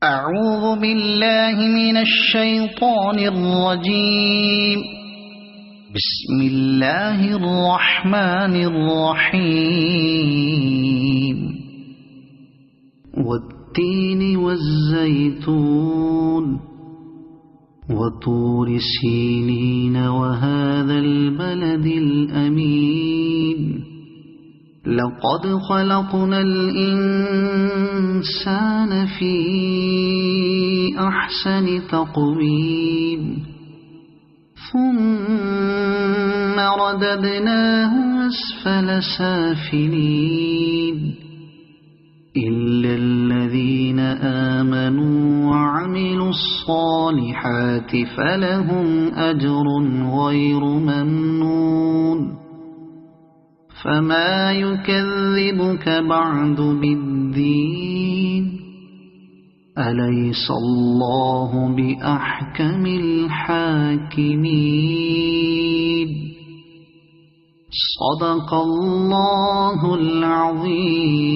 أعوذ بالله من الشيطان الرجيم. بسم الله الرحمن الرحيم. والتين والزيتون وطور سينين وهذا البلد الأمين لقد خلقنا الإنسان في أحسن تقويم ثم رددناه أسفل سافلين إلا الذين آمنوا وعملوا الصالحات فلهم أجر غير ممنون. فما يكذبك بعد بالدين أليس الله بأحكم الحاكمين. صدق الله العظيم.